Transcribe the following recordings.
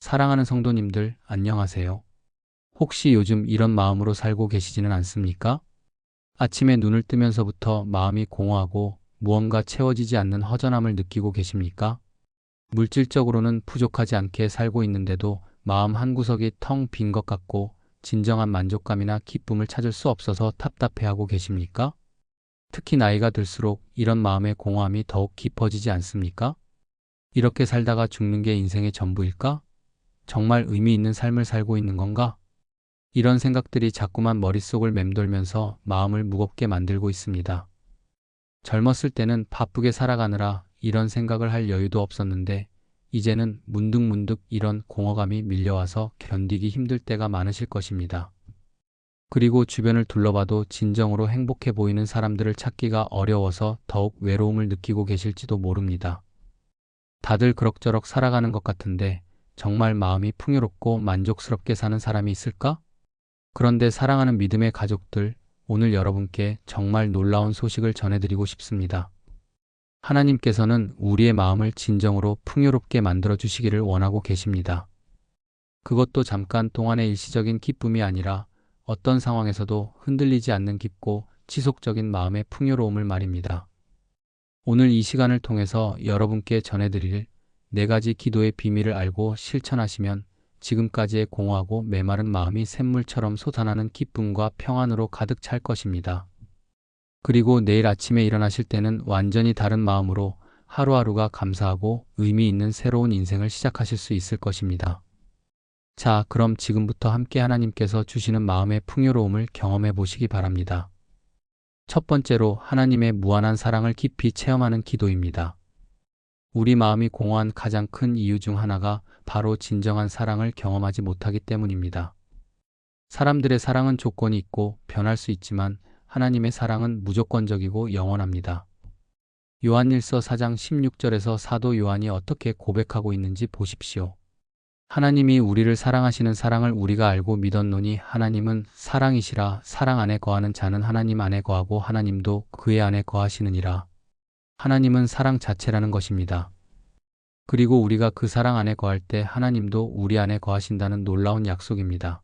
사랑하는 성도님들, 안녕하세요. 혹시 요즘 이런 마음으로 살고 계시지는 않습니까? 아침에 눈을 뜨면서부터 마음이 공허하고 무언가 채워지지 않는 허전함을 느끼고 계십니까? 물질적으로는 부족하지 않게 살고 있는데도 마음 한구석이 텅 빈 것 같고 진정한 만족감이나 기쁨을 찾을 수 없어서 답답해하고 계십니까? 특히 나이가 들수록 이런 마음의 공허함이 더욱 깊어지지 않습니까? 이렇게 살다가 죽는 게 인생의 전부일까? 정말 의미 있는 삶을 살고 있는 건가? 이런 생각들이 자꾸만 머릿속을 맴돌면서 마음을 무겁게 만들고 있습니다. 젊었을 때는 바쁘게 살아가느라 이런 생각을 할 여유도 없었는데 이제는 문득문득 이런 공허감이 밀려와서 견디기 힘들 때가 많으실 것입니다. 그리고 주변을 둘러봐도 진정으로 행복해 보이는 사람들을 찾기가 어려워서 더욱 외로움을 느끼고 계실지도 모릅니다. 다들 그럭저럭 살아가는 것 같은데 정말 마음이 풍요롭고 만족스럽게 사는 사람이 있을까? 그런데 사랑하는 믿음의 가족들, 오늘 여러분께 정말 놀라운 소식을 전해드리고 싶습니다. 하나님께서는 우리의 마음을 진정으로 풍요롭게 만들어 주시기를 원하고 계십니다. 그것도 잠깐 동안의 일시적인 기쁨이 아니라 어떤 상황에서도 흔들리지 않는 깊고 지속적인 마음의 풍요로움을 말입니다. 오늘 이 시간을 통해서 여러분께 전해드릴 4가지 기도의 비밀을 알고 실천하시면 지금까지의 공허하고 메마른 마음이 샘물처럼 솟아나는 기쁨과 평안으로 가득 찰 것입니다. 그리고 내일 아침에 일어나실 때는 완전히 다른 마음으로 하루하루가 감사하고 의미 있는 새로운 인생을 시작하실 수 있을 것입니다. 자, 그럼 지금부터 함께 하나님께서 주시는 마음의 풍요로움을 경험해 보시기 바랍니다. 첫 번째로 하나님의 무한한 사랑을 깊이 체험하는 기도입니다. 우리 마음이 공허한 가장 큰 이유 중 하나가 바로 진정한 사랑을 경험하지 못하기 때문입니다. 사람들의 사랑은 조건이 있고 변할 수 있지만 하나님의 사랑은 무조건적이고 영원합니다. 요한일서 4장 16절에서 사도 요한이 어떻게 고백하고 있는지 보십시오. 하나님이 우리를 사랑하시는 사랑을 우리가 알고 믿었노니 하나님은 사랑이시라. 사랑 안에 거하는 자는 하나님 안에 거하고 하나님도 그의 안에 거하시느니라. 하나님은 사랑 자체라는 것입니다. 그리고 우리가 그 사랑 안에 거할 때 하나님도 우리 안에 거하신다는 놀라운 약속입니다.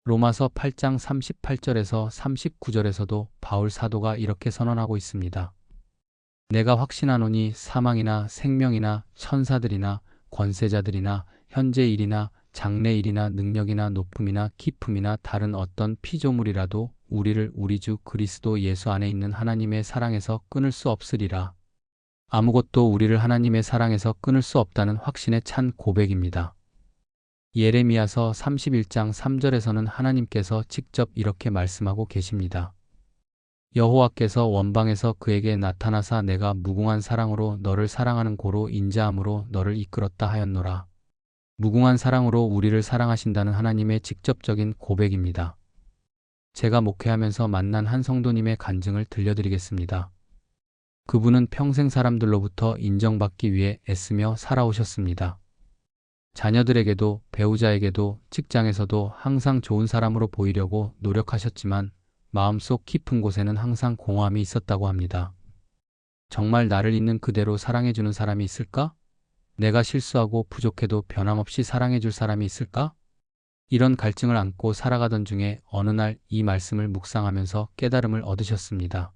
로마서 8장 38절에서 39절에서도 바울 사도가 이렇게 선언하고 있습니다. 내가 확신하노니 사망이나 생명이나 천사들이나 권세자들이나 현재 일이나 장래 일이나 능력이나 높음이나 깊음이나 다른 어떤 피조물이라도 우리를 우리 주 그리스도 예수 안에 있는 하나님의 사랑에서 끊을 수 없으리라. 아무것도 우리를 하나님의 사랑에서 끊을 수 없다는 확신에 찬 고백입니다. 예레미야서 31장 3절에서는 하나님께서 직접 이렇게 말씀하고 계십니다. 여호와께서 원방에서 그에게 나타나사 내가 무궁한 사랑으로 너를 사랑하는 고로 인자함으로 너를 이끌었다 하였노라. 무궁한 사랑으로 우리를 사랑하신다는 하나님의 직접적인 고백입니다. 제가 목회하면서 만난 한 성도님의 간증을 들려드리겠습니다. 그분은 평생 사람들로부터 인정받기 위해 애쓰며 살아오셨습니다. 자녀들에게도 배우자에게도 직장에서도 항상 좋은 사람으로 보이려고 노력하셨지만 마음속 깊은 곳에는 항상 공허함이 있었다고 합니다. 정말 나를 있는 그대로 사랑해주는 사람이 있을까? 내가 실수하고 부족해도 변함없이 사랑해줄 사람이 있을까? 이런 갈증을 안고 살아가던 중에 어느 날 이 말씀을 묵상하면서 깨달음을 얻으셨습니다.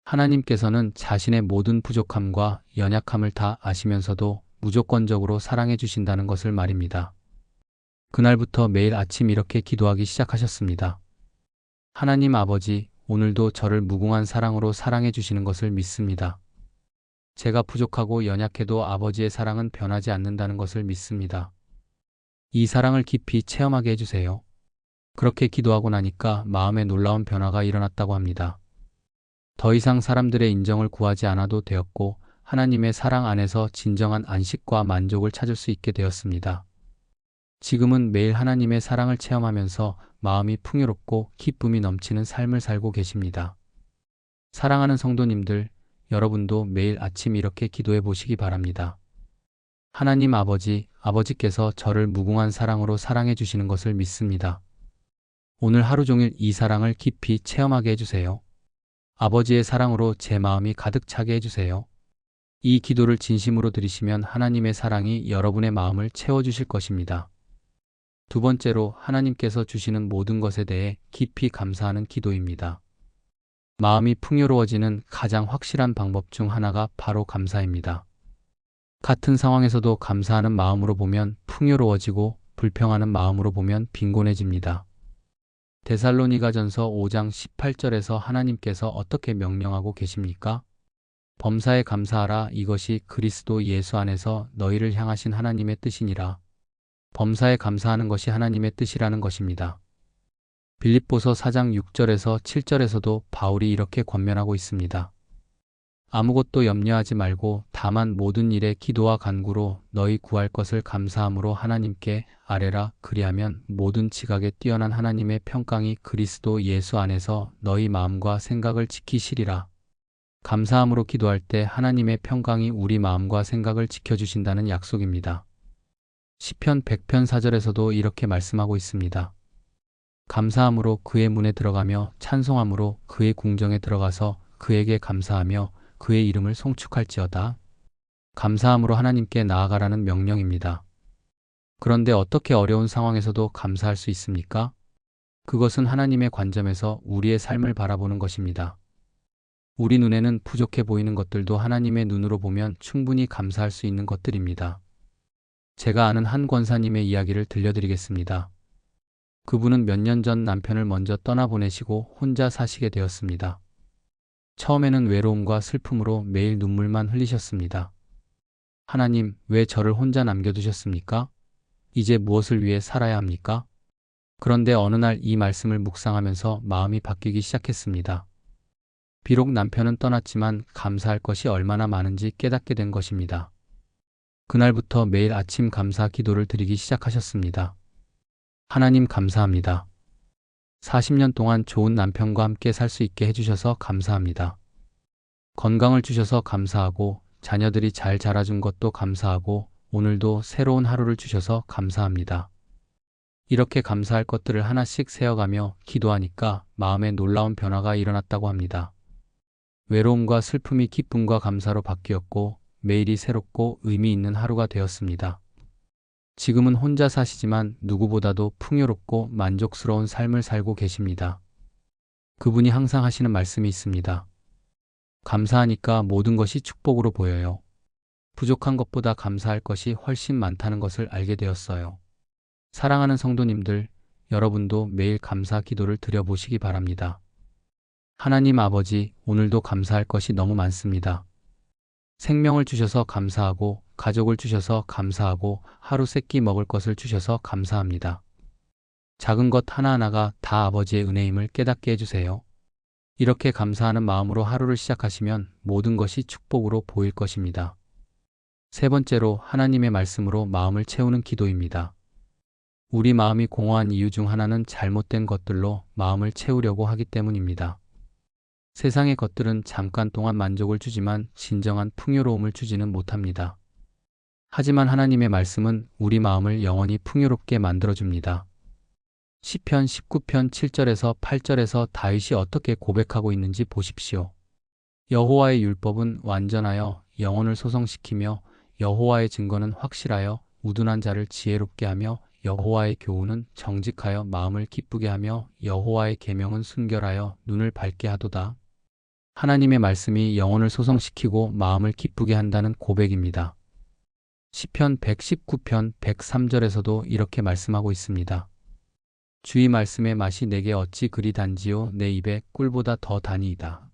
하나님께서는 자신의 모든 부족함과 연약함을 다 아시면서도 무조건적으로 사랑해 주신다는 것을 말입니다. 그날부터 매일 아침 이렇게 기도하기 시작하셨습니다. 하나님 아버지, 오늘도 저를 무궁한 사랑으로 사랑해 주시는 것을 믿습니다. 제가 부족하고 연약해도 아버지의 사랑은 변하지 않는다는 것을 믿습니다. 이 사랑을 깊이 체험하게 해주세요. 그렇게 기도하고 나니까 마음에 놀라운 변화가 일어났다고 합니다. 더 이상 사람들의 인정을 구하지 않아도 되었고 하나님의 사랑 안에서 진정한 안식과 만족을 찾을 수 있게 되었습니다. 지금은 매일 하나님의 사랑을 체험하면서 마음이 풍요롭고 기쁨이 넘치는 삶을 살고 계십니다. 사랑하는 성도님들, 여러분도 매일 아침 이렇게 기도해 보시기 바랍니다. 하나님 아버지, 아버지께서 저를 무궁한 사랑으로 사랑해 주시는 것을 믿습니다. 오늘 하루 종일 이 사랑을 깊이 체험하게 해주세요. 아버지의 사랑으로 제 마음이 가득 차게 해주세요. 이 기도를 진심으로 드리시면 하나님의 사랑이 여러분의 마음을 채워주실 것입니다. 두 번째로 하나님께서 주시는 모든 것에 대해 깊이 감사하는 기도입니다. 마음이 풍요로워지는 가장 확실한 방법 중 하나가 바로 감사입니다. 같은 상황에서도 감사하는 마음으로 보면 풍요로워지고 불평하는 마음으로 보면 빈곤해집니다. 데살로니가전서 5장 18절에서 하나님께서 어떻게 명령하고 계십니까? 범사에 감사하라. 이것이 그리스도 예수 안에서 너희를 향하신 하나님의 뜻이니라. 범사에 감사하는 것이 하나님의 뜻이라는 것입니다. 빌립보서 4장 6절에서 7절에서도 바울이 이렇게 권면하고 있습니다. 아무것도 염려하지 말고 다만 모든 일에 기도와 간구로 너희 구할 것을 감사함으로 하나님께 아뢰라. 그리하면 모든 지각에 뛰어난 하나님의 평강이 그리스도 예수 안에서 너희 마음과 생각을 지키시리라. 감사함으로 기도할 때 하나님의 평강이 우리 마음과 생각을 지켜주신다는 약속입니다. 시편 100편 4절에서도 이렇게 말씀하고 있습니다. 감사함으로 그의 문에 들어가며 찬송함으로 그의 궁정에 들어가서 그에게 감사하며 그의 이름을 송축할지어다. 감사함으로 하나님께 나아가라는 명령입니다. 그런데 어떻게 어려운 상황에서도 감사할 수 있습니까? 그것은 하나님의 관점에서 우리의 삶을 바라보는 것입니다. 우리 눈에는 부족해 보이는 것들도 하나님의 눈으로 보면 충분히 감사할 수 있는 것들입니다. 제가 아는 한 권사님의 이야기를 들려드리겠습니다. 그분은 몇 년 전 남편을 먼저 떠나보내시고 혼자 사시게 되었습니다. 처음에는 외로움과 슬픔으로 매일 눈물만 흘리셨습니다. 하나님, 왜 저를 혼자 남겨두셨습니까? 이제 무엇을 위해 살아야 합니까? 그런데 어느 날 이 말씀을 묵상하면서 마음이 바뀌기 시작했습니다. 비록 남편은 떠났지만 감사할 것이 얼마나 많은지 깨닫게 된 것입니다. 그날부터 매일 아침 감사 기도를 드리기 시작하셨습니다. 하나님 감사합니다. 40년 동안 좋은 남편과 함께 살 수 있게 해주셔서 감사합니다. 건강을 주셔서 감사하고 자녀들이 잘 자라준 것도 감사하고 오늘도 새로운 하루를 주셔서 감사합니다. 이렇게 감사할 것들을 하나씩 세어가며 기도하니까 마음에 놀라운 변화가 일어났다고 합니다. 외로움과 슬픔이 기쁨과 감사로 바뀌었고 매일이 새롭고 의미 있는 하루가 되었습니다. 지금은 혼자 사시지만 누구보다도 풍요롭고 만족스러운 삶을 살고 계십니다. 그분이 항상 하시는 말씀이 있습니다. 감사하니까 모든 것이 축복으로 보여요. 부족한 것보다 감사할 것이 훨씬 많다는 것을 알게 되었어요. 사랑하는 성도님들, 여러분도 매일 감사 기도를 드려보시기 바랍니다. 하나님 아버지, 오늘도 감사할 것이 너무 많습니다. 생명을 주셔서 감사하고 가족을 주셔서 감사하고 하루 세끼 먹을 것을 주셔서 감사합니다. 작은 것 하나하나가 다 아버지의 은혜임을 깨닫게 해주세요. 이렇게 감사하는 마음으로 하루를 시작하시면 모든 것이 축복으로 보일 것입니다. 세 번째로 하나님의 말씀으로 마음을 채우는 기도입니다. 우리 마음이 공허한 이유 중 하나는 잘못된 것들로 마음을 채우려고 하기 때문입니다. 세상의 것들은 잠깐 동안 만족을 주지만 진정한 풍요로움을 주지는 못합니다. 하지만 하나님의 말씀은 우리 마음을 영원히 풍요롭게 만들어줍니다. 시편 19편 7절에서 8절에서 다윗이 어떻게 고백하고 있는지 보십시오. 여호와의 율법은 완전하여 영혼을 소성시키며 여호와의 증거는 확실하여 우둔한 자를 지혜롭게 하며 여호와의 교훈은 정직하여 마음을 기쁘게 하며 여호와의 계명은 순결하여 눈을 밝게 하도다. 하나님의 말씀이 영혼을 소성시키고 마음을 기쁘게 한다는 고백입니다. 시편 119편 103절에서도 이렇게 말씀하고 있습니다. 주의 말씀의 맛이 내게 어찌 그리 단지요 내 입에 꿀보다 더 다니이다.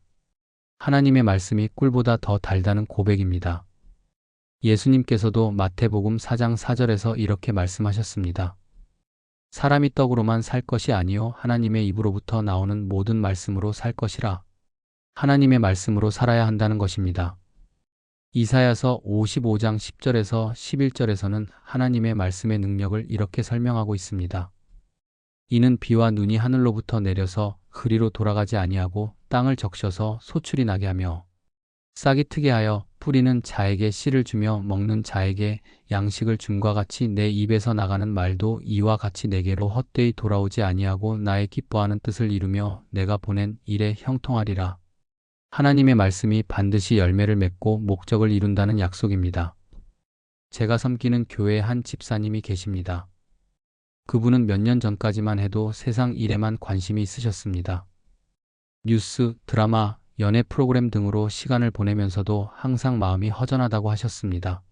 하나님의 말씀이 꿀보다 더 달다는 고백입니다. 예수님께서도 마태복음 4장 4절에서 이렇게 말씀하셨습니다. 사람이 떡으로만 살 것이 아니요 하나님의 입으로부터 나오는 모든 말씀으로 살 것이라. 하나님의 말씀으로 살아야 한다는 것입니다. 이사야서 55장 10절에서 11절에서는 하나님의 말씀의 능력을 이렇게 설명하고 있습니다. 이는 비와 눈이 하늘로부터 내려서 그리로 돌아가지 아니하고 땅을 적셔서 소출이 나게 하며 싹이 트게 하여 뿌리는 자에게 씨를 주며 먹는 자에게 양식을 줌과 같이 내 입에서 나가는 말도 이와 같이 내게로 헛되이 돌아오지 아니하고 나의 기뻐하는 뜻을 이루며 내가 보낸 일에 형통하리라. 하나님의 말씀이 반드시 열매를 맺고 목적을 이룬다는 약속입니다. 제가 섬기는 교회의 한 집사님이 계십니다. 그분은 몇 년 전까지만 해도 세상 일에만 관심이 있으셨습니다. 뉴스, 드라마, 연애 프로그램 등으로 시간을 보내면서도 항상 마음이 허전하다고 하셨습니다.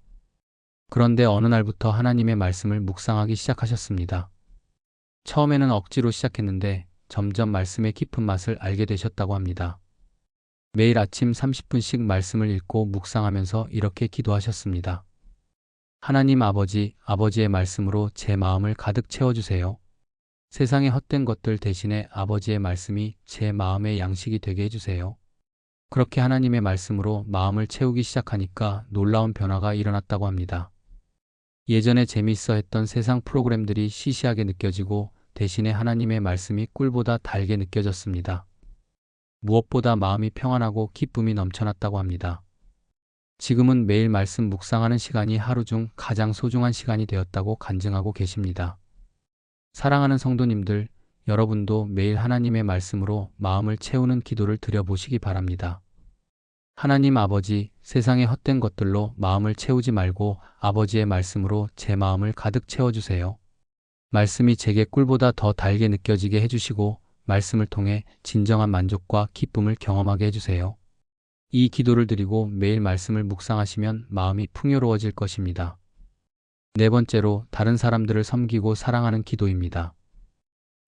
그런데 어느 날부터 하나님의 말씀을 묵상하기 시작하셨습니다. 처음에는 억지로 시작했는데 점점 말씀의 깊은 맛을 알게 되셨다고 합니다. 매일 아침 30분씩 말씀을 읽고 묵상하면서 이렇게 기도하셨습니다. 하나님 아버지, 아버지의 말씀으로 제 마음을 가득 채워주세요. 세상의 헛된 것들 대신에 아버지의 말씀이 제 마음의 양식이 되게 해주세요. 그렇게 하나님의 말씀으로 마음을 채우기 시작하니까 놀라운 변화가 일어났다고 합니다. 예전에 재미있어 했던 세상 프로그램들이 시시하게 느껴지고 대신에 하나님의 말씀이 꿀보다 달게 느껴졌습니다. 무엇보다 마음이 평안하고 기쁨이 넘쳐났다고 합니다. 지금은 매일 말씀 묵상하는 시간이 하루 중 가장 소중한 시간이 되었다고 간증하고 계십니다. 사랑하는 성도님들, 여러분도 매일 하나님의 말씀으로 마음을 채우는 기도를 드려보시기 바랍니다. 하나님 아버지, 세상의 헛된 것들로 마음을 채우지 말고 아버지의 말씀으로 제 마음을 가득 채워주세요. 말씀이 제게 꿀보다 더 달게 느껴지게 해주시고 말씀을 통해 진정한 만족과 기쁨을 경험하게 해주세요. 이 기도를 드리고 매일 말씀을 묵상하시면 마음이 풍요로워질 것입니다. 네 번째로 다른 사람들을 섬기고 사랑하는 기도입니다.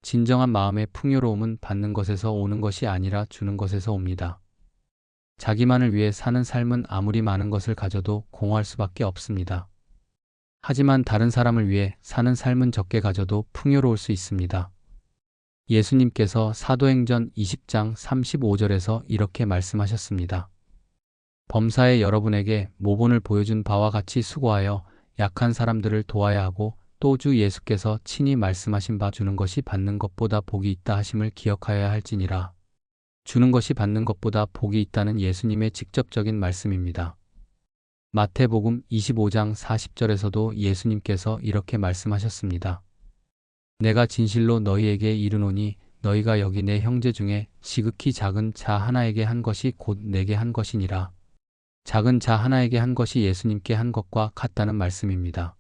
진정한 마음의 풍요로움은 받는 것에서 오는 것이 아니라 주는 것에서 옵니다. 자기만을 위해 사는 삶은 아무리 많은 것을 가져도 공허할 수밖에 없습니다. 하지만 다른 사람을 위해 사는 삶은 적게 가져도 풍요로울 수 있습니다. 예수님께서 사도행전 20장 35절에서 이렇게 말씀하셨습니다. 범사에 여러분에게 모본을 보여준 바와 같이 수고하여 약한 사람들을 도와야 하고 또 주 예수께서 친히 말씀하신 바 주는 것이 받는 것보다 복이 있다 하심을 기억하여야 할지니라. 주는 것이 받는 것보다 복이 있다는 예수님의 직접적인 말씀입니다. 마태복음 25장 40절에서도 예수님께서 이렇게 말씀하셨습니다. 내가 진실로 너희에게 이르노니 너희가 여기 내 형제 중에 지극히 작은 자 하나에게 한 것이 곧 내게 한 것이니라. 작은 자 하나에게 한 것이 예수님께 한 것과 같다는 말씀입니다.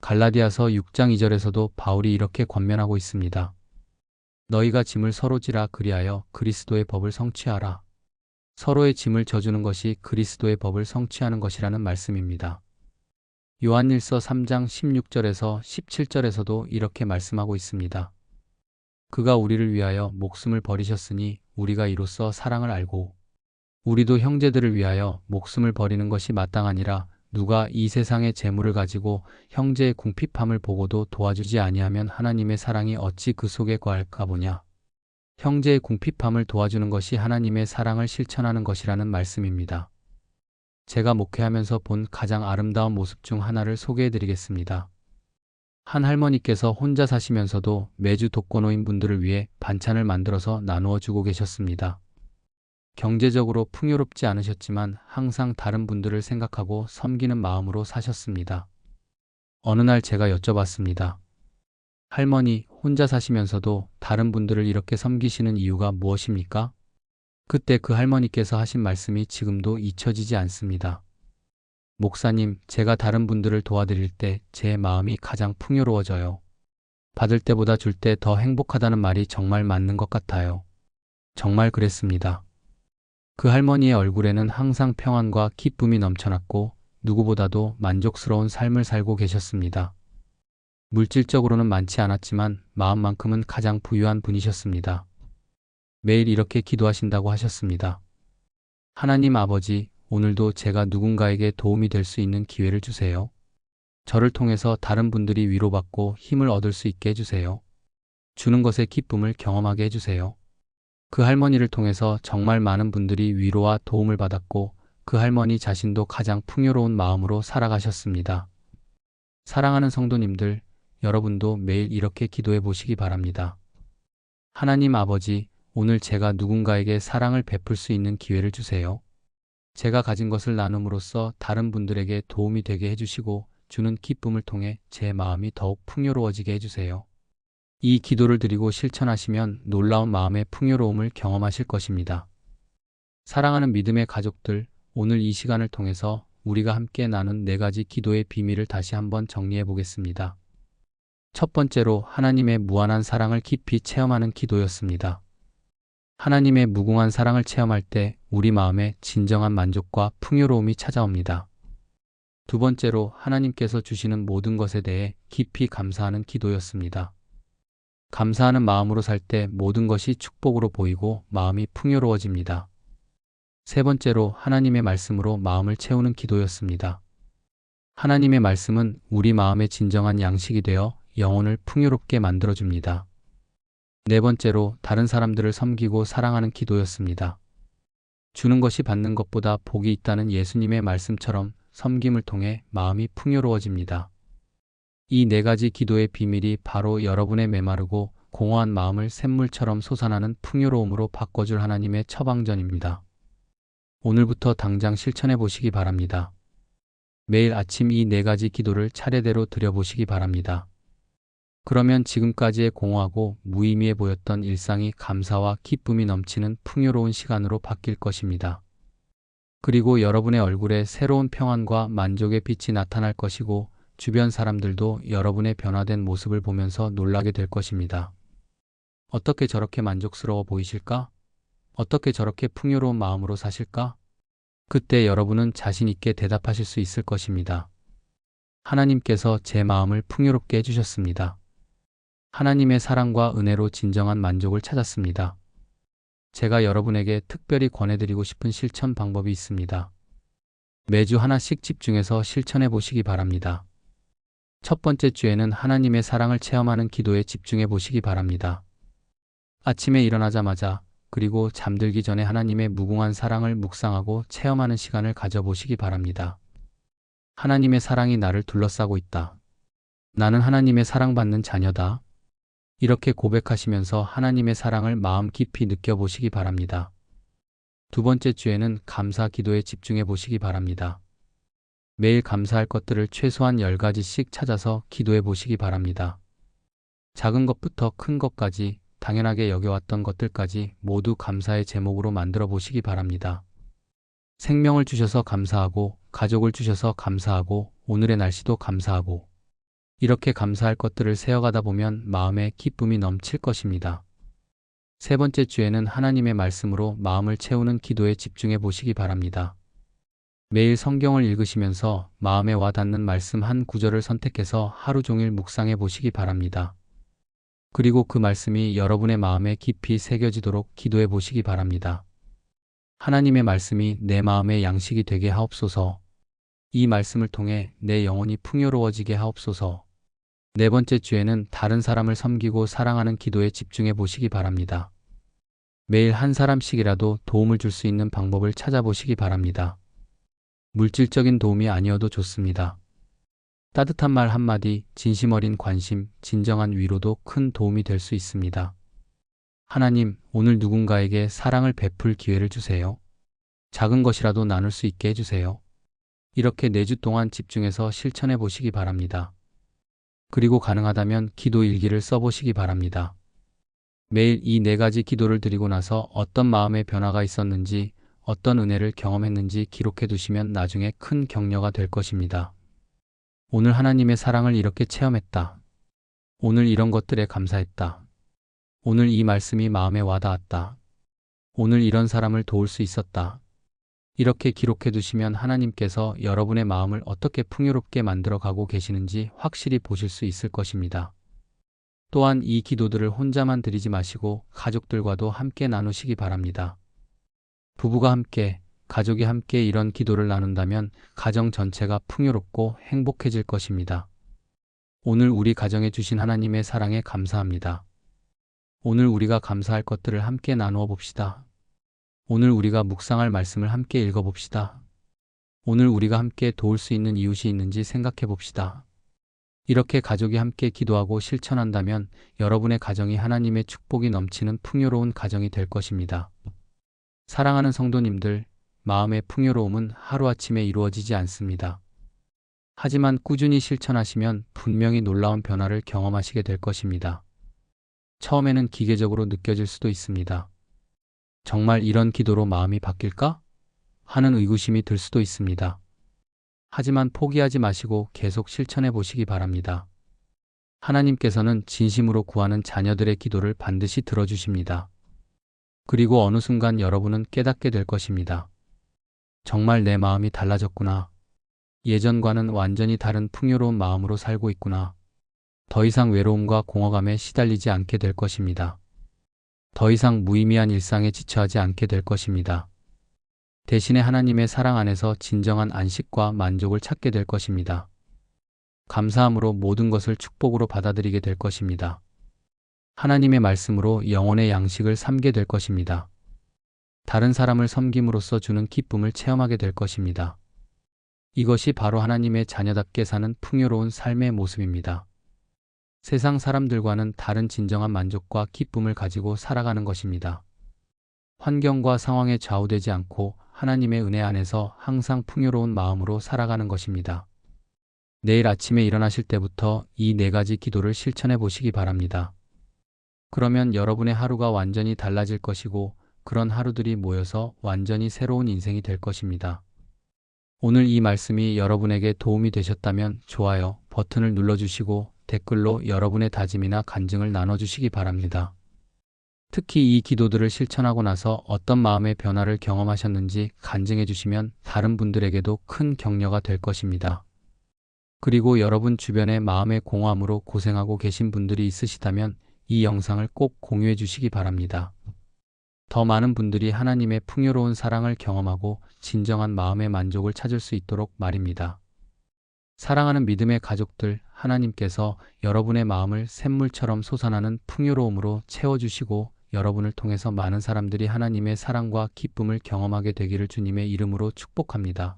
갈라디아서 6장 2절에서도 바울이 이렇게 권면하고 있습니다. 너희가 짐을 서로 지라 그리하여 그리스도의 법을 성취하라. 서로의 짐을 져주는 것이 그리스도의 법을 성취하는 것이라는 말씀입니다. 요한일서 3장 16절에서 17절에서도 이렇게 말씀하고 있습니다. 그가 우리를 위하여 목숨을 버리셨으니 우리가 이로써 사랑을 알고 우리도 형제들을 위하여 목숨을 버리는 것이 마땅하니라. 누가 이 세상의 재물을 가지고 형제의 궁핍함을 보고도 도와주지 아니하면 하나님의 사랑이 어찌 그 속에 거할까 보냐. 형제의 궁핍함을 도와주는 것이 하나님의 사랑을 실천하는 것이라는 말씀입니다. 제가 목회하면서 본 가장 아름다운 모습 중 하나를 소개해 드리겠습니다. 한 할머니께서 혼자 사시면서도 매주 독거노인 분들을 위해 반찬을 만들어서 나누어 주고 계셨습니다. 경제적으로 풍요롭지 않으셨지만 항상 다른 분들을 생각하고 섬기는 마음으로 사셨습니다. 어느 날 제가 여쭤봤습니다. 할머니, 혼자 사시면서도 다른 분들을 이렇게 섬기시는 이유가 무엇입니까? 그때 그 할머니께서 하신 말씀이 지금도 잊혀지지 않습니다. 목사님, 제가 다른 분들을 도와드릴 때 제 마음이 가장 풍요로워져요. 받을 때보다 줄 때 더 행복하다는 말이 정말 맞는 것 같아요. 정말 그랬습니다. 그 할머니의 얼굴에는 항상 평안과 기쁨이 넘쳐났고 누구보다도 만족스러운 삶을 살고 계셨습니다. 물질적으로는 많지 않았지만 마음만큼은 가장 부유한 분이셨습니다. 매일 이렇게 기도하신다고 하셨습니다. 하나님 아버지, 오늘도 제가 누군가에게 도움이 될 수 있는 기회를 주세요. 저를 통해서 다른 분들이 위로받고 힘을 얻을 수 있게 해주세요. 주는 것의 기쁨을 경험하게 해주세요. 그 할머니를 통해서 정말 많은 분들이 위로와 도움을 받았고 그 할머니 자신도 가장 풍요로운 마음으로 살아가셨습니다. 사랑하는 성도님들, 여러분도 매일 이렇게 기도해 보시기 바랍니다. 하나님 아버지, 오늘 제가 누군가에게 사랑을 베풀 수 있는 기회를 주세요. 제가 가진 것을 나눔으로써 다른 분들에게 도움이 되게 해주시고 주는 기쁨을 통해 제 마음이 더욱 풍요로워지게 해주세요. 이 기도를 드리고 실천하시면 놀라운 마음의 풍요로움을 경험하실 것입니다. 사랑하는 믿음의 가족들, 오늘 이 시간을 통해서 우리가 함께 나눈 4가지 기도의 비밀을 다시 한번 정리해 보겠습니다. 첫 번째로 하나님의 무한한 사랑을 깊이 체험하는 기도였습니다. 하나님의 무궁한 사랑을 체험할 때 우리 마음에 진정한 만족과 풍요로움이 찾아옵니다. 두 번째로 하나님께서 주시는 모든 것에 대해 깊이 감사하는 기도였습니다. 감사하는 마음으로 살 때 모든 것이 축복으로 보이고 마음이 풍요로워집니다. 세 번째로 하나님의 말씀으로 마음을 채우는 기도였습니다. 하나님의 말씀은 우리 마음의 진정한 양식이 되어 영혼을 풍요롭게 만들어줍니다. 네 번째로 다른 사람들을 섬기고 사랑하는 기도였습니다. 주는 것이 받는 것보다 복이 있다는 예수님의 말씀처럼 섬김을 통해 마음이 풍요로워집니다. 이 4가지 기도의 비밀이 바로 여러분의 메마르고 공허한 마음을 샘물처럼 솟아나는 풍요로움으로 바꿔줄 하나님의 처방전입니다. 오늘부터 당장 실천해 보시기 바랍니다. 매일 아침 이 4가지 기도를 차례대로 드려보시기 바랍니다. 그러면 지금까지의 공허하고 무의미해 보였던 일상이 감사와 기쁨이 넘치는 풍요로운 시간으로 바뀔 것입니다. 그리고 여러분의 얼굴에 새로운 평안과 만족의 빛이 나타날 것이고 주변 사람들도 여러분의 변화된 모습을 보면서 놀라게 될 것입니다. 어떻게 저렇게 만족스러워 보이실까? 어떻게 저렇게 풍요로운 마음으로 사실까? 그때 여러분은 자신 있게 대답하실 수 있을 것입니다. 하나님께서 제 마음을 풍요롭게 해주셨습니다. 하나님의 사랑과 은혜로 진정한 만족을 찾았습니다. 제가 여러분에게 특별히 권해드리고 싶은 실천 방법이 있습니다. 매주 하나씩 집중해서 실천해 보시기 바랍니다. 첫 번째 주에는 하나님의 사랑을 체험하는 기도에 집중해 보시기 바랍니다. 아침에 일어나자마자 그리고 잠들기 전에 하나님의 무궁한 사랑을 묵상하고 체험하는 시간을 가져보시기 바랍니다. 하나님의 사랑이 나를 둘러싸고 있다. 나는 하나님의 사랑받는 자녀다. 이렇게 고백하시면서 하나님의 사랑을 마음 깊이 느껴보시기 바랍니다. 두 번째 주에는 감사 기도에 집중해 보시기 바랍니다. 매일 감사할 것들을 최소한 10가지씩 찾아서 기도해 보시기 바랍니다. 작은 것부터 큰 것까지 당연하게 여겨왔던 것들까지 모두 감사의 제목으로 만들어 보시기 바랍니다. 생명을 주셔서 감사하고, 가족을 주셔서 감사하고, 오늘의 날씨도 감사하고, 이렇게 감사할 것들을 세어가다 보면 마음에 기쁨이 넘칠 것입니다. 세 번째 주에는 하나님의 말씀으로 마음을 채우는 기도에 집중해 보시기 바랍니다. 매일 성경을 읽으시면서 마음에 와 닿는 말씀 한 구절을 선택해서 하루 종일 묵상해 보시기 바랍니다. 그리고 그 말씀이 여러분의 마음에 깊이 새겨지도록 기도해 보시기 바랍니다. 하나님의 말씀이 내 마음의 양식이 되게 하옵소서. 이 말씀을 통해 내 영혼이 풍요로워지게 하옵소서. 네 번째 주에는 다른 사람을 섬기고 사랑하는 기도에 집중해 보시기 바랍니다. 매일 한 사람씩이라도 도움을 줄 수 있는 방법을 찾아보시기 바랍니다. 물질적인 도움이 아니어도 좋습니다. 따뜻한 말 한마디, 진심 어린 관심, 진정한 위로도 큰 도움이 될 수 있습니다. 하나님, 오늘 누군가에게 사랑을 베풀 기회를 주세요. 작은 것이라도 나눌 수 있게 해주세요. 이렇게 4주 동안 집중해서 실천해 보시기 바랍니다. 그리고 가능하다면 기도 일기를 써보시기 바랍니다. 매일 이 4가지 기도를 드리고 나서 어떤 마음의 변화가 있었는지, 어떤 은혜를 경험했는지 기록해 두시면 나중에 큰 격려가 될 것입니다. 오늘 하나님의 사랑을 이렇게 체험했다. 오늘 이런 것들에 감사했다. 오늘 이 말씀이 마음에 와닿았다. 오늘 이런 사람을 도울 수 있었다. 이렇게 기록해 두시면 하나님께서 여러분의 마음을 어떻게 풍요롭게 만들어 가고 계시는지 확실히 보실 수 있을 것입니다. 또한 이 기도들을 혼자만 드리지 마시고 가족들과도 함께 나누시기 바랍니다. 부부가 함께, 가족이 함께 이런 기도를 나눈다면 가정 전체가 풍요롭고 행복해질 것입니다. 오늘 우리 가정에 주신 하나님의 사랑에 감사합니다. 오늘 우리가 감사할 것들을 함께 나누어 봅시다. 오늘 우리가 묵상할 말씀을 함께 읽어봅시다. 오늘 우리가 함께 도울 수 있는 이웃이 있는지 생각해 봅시다. 이렇게 가족이 함께 기도하고 실천한다면 여러분의 가정이 하나님의 축복이 넘치는 풍요로운 가정이 될 것입니다. 사랑하는 성도님들, 마음의 풍요로움은 하루아침에 이루어지지 않습니다. 하지만 꾸준히 실천하시면 분명히 놀라운 변화를 경험하시게 될 것입니다. 처음에는 기계적으로 느껴질 수도 있습니다. 정말 이런 기도로 마음이 바뀔까? 하는 의구심이 들 수도 있습니다. 하지만 포기하지 마시고 계속 실천해 보시기 바랍니다. 하나님께서는 진심으로 구하는 자녀들의 기도를 반드시 들어주십니다. 그리고 어느 순간 여러분은 깨닫게 될 것입니다. 정말 내 마음이 달라졌구나. 예전과는 완전히 다른 풍요로운 마음으로 살고 있구나. 더 이상 외로움과 공허감에 시달리지 않게 될 것입니다. 더 이상 무의미한 일상에 지쳐하지 않게 될 것입니다. 대신에 하나님의 사랑 안에서 진정한 안식과 만족을 찾게 될 것입니다. 감사함으로 모든 것을 축복으로 받아들이게 될 것입니다. 하나님의 말씀으로 영혼의 양식을 삼게 될 것입니다. 다른 사람을 섬김으로써 주는 기쁨을 체험하게 될 것입니다. 이것이 바로 하나님의 자녀답게 사는 풍요로운 삶의 모습입니다. 세상 사람들과는 다른 진정한 만족과 기쁨을 가지고 살아가는 것입니다. 환경과 상황에 좌우되지 않고 하나님의 은혜 안에서 항상 풍요로운 마음으로 살아가는 것입니다. 내일 아침에 일어나실 때부터 이 4가지 기도를 실천해 보시기 바랍니다. 그러면 여러분의 하루가 완전히 달라질 것이고 그런 하루들이 모여서 완전히 새로운 인생이 될 것입니다. 오늘 이 말씀이 여러분에게 도움이 되셨다면 좋아요 버튼을 눌러주시고 댓글로 여러분의 다짐이나 간증을 나눠주시기 바랍니다. 특히 이 기도들을 실천하고 나서 어떤 마음의 변화를 경험하셨는지 간증해 주시면 다른 분들에게도 큰 격려가 될 것입니다. 그리고 여러분 주변에 마음의 공허함으로 고생하고 계신 분들이 있으시다면 이 영상을 꼭 공유해 주시기 바랍니다. 더 많은 분들이 하나님의 풍요로운 사랑을 경험하고 진정한 마음의 만족을 찾을 수 있도록 말입니다. 사랑하는 믿음의 가족들, 하나님께서 여러분의 마음을 샘물처럼 솟아나는 풍요로움으로 채워주시고 여러분을 통해서 많은 사람들이 하나님의 사랑과 기쁨을 경험하게 되기를 주님의 이름으로 축복합니다.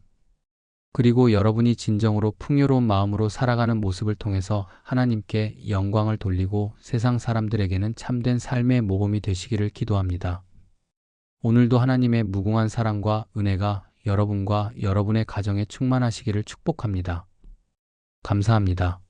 그리고 여러분이 진정으로 풍요로운 마음으로 살아가는 모습을 통해서 하나님께 영광을 돌리고 세상 사람들에게는 참된 삶의 모범이 되시기를 기도합니다. 오늘도 하나님의 무궁한 사랑과 은혜가 여러분과 여러분의 가정에 충만하시기를 축복합니다. 감사합니다.